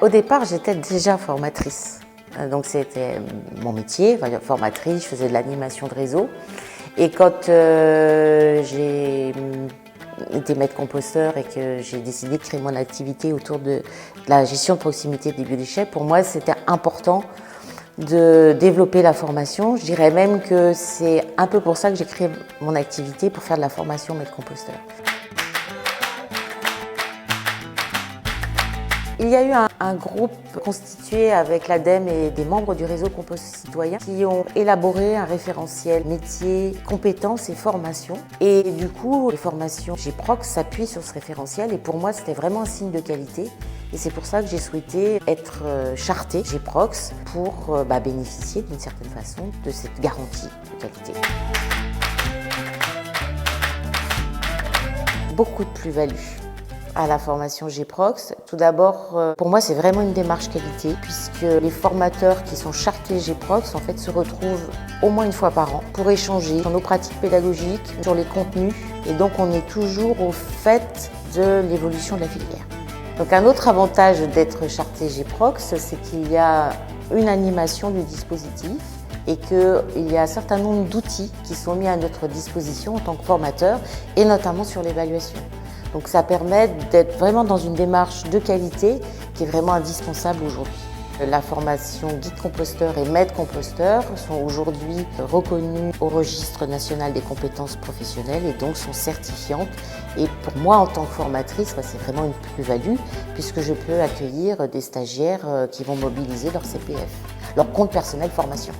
Au départ, j'étais déjà formatrice. Donc c'était mon métier, formatrice, je faisais de l'animation de réseau. Et quand j'ai été maître composteur et que j'ai décidé de créer mon activité autour de la gestion de proximité des biodéchets, pour moi c'était important de développer la formation. Je dirais même que c'est un peu pour ça que j'ai créé mon activité, pour faire de la formation maître composteur. Il y a eu un groupe constitué avec l'ADEME et des membres du réseau Compost Citoyen qui ont élaboré un référentiel métiers, compétences et formations. Et du coup, les formations GEPROX s'appuient sur ce référentiel et pour moi, c'était vraiment un signe de qualité. Et c'est pour ça que j'ai souhaité être chartée GEPROX pour bénéficier d'une certaine façon de cette garantie de qualité. Beaucoup de plus-value à la formation GEPROX. Tout d'abord, pour moi, c'est vraiment une démarche qualité puisque les formateurs qui sont chartés GEPROX en fait, se retrouvent au moins une fois par an pour échanger sur nos pratiques pédagogiques, sur les contenus et donc on est toujours au fait de l'évolution de la filière. Donc un autre avantage d'être charté GEPROX, c'est qu'il y a une animation du dispositif et qu'il y a un certain nombre d'outils qui sont mis à notre disposition en tant que formateur et notamment sur l'évaluation. Donc ça permet d'être vraiment dans une démarche de qualité qui est vraiment indispensable aujourd'hui. La formation guide composteur et maître composteur sont aujourd'hui reconnues au registre national des compétences professionnelles et donc sont certifiantes. Et pour moi, en tant que formatrice, c'est vraiment une plus-value puisque je peux accueillir des stagiaires qui vont mobiliser leur CPF, leur compte personnel formation.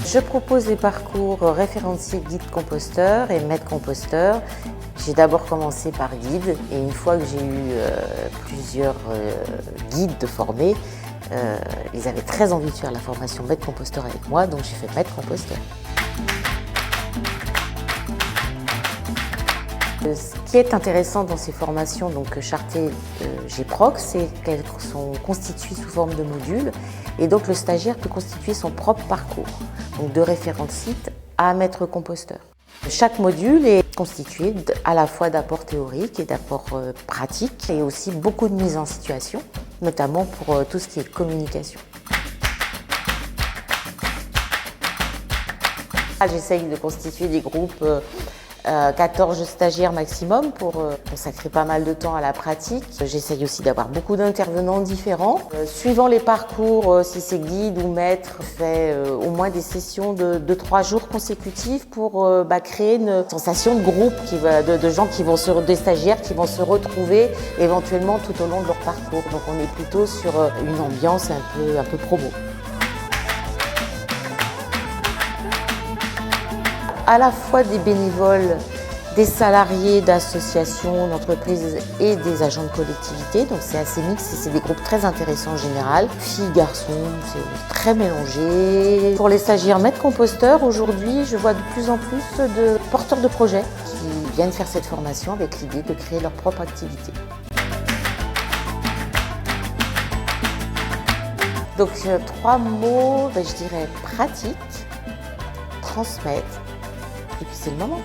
Je propose les parcours référencier guide composteur et maître composteur. J'ai d'abord commencé par guide et une fois que j'ai eu plusieurs guides de formés, ils avaient très envie de faire la formation maître composteur avec moi, donc j'ai fait maître composteur. Ce qui est intéressant dans ces formations chartées GEPROX, c'est qu'elles sont constituées sous forme de modules et donc le stagiaire peut constituer son propre parcours, donc de référent site à maître composteur. Chaque module est constitué à la fois d'apports théoriques et d'apports pratiques et aussi beaucoup de mise en situation, notamment pour tout ce qui est communication. J'essaye de constituer des groupes 14 stagiaires maximum pour consacrer pas mal de temps à la pratique. J'essaye aussi d'avoir beaucoup d'intervenants différents. Suivant les parcours, si c'est guide ou maître, je fais au moins des sessions de 3 jours consécutifs pour créer une sensation de groupe, de gens des stagiaires qui vont se retrouver éventuellement tout au long de leur parcours. Donc on est plutôt sur une ambiance un peu promo. À la fois des bénévoles, des salariés d'associations, d'entreprises et des agents de collectivité. Donc c'est assez mixte et c'est des groupes très intéressants en général. Filles, garçons, c'est très mélangé. Pour les stagiaires maîtres composteurs, aujourd'hui, je vois de plus en plus de porteurs de projets qui viennent faire cette formation avec l'idée de créer leur propre activité. Donc 3 mots, je dirais pratique, transmettre, et puis c'est le moment.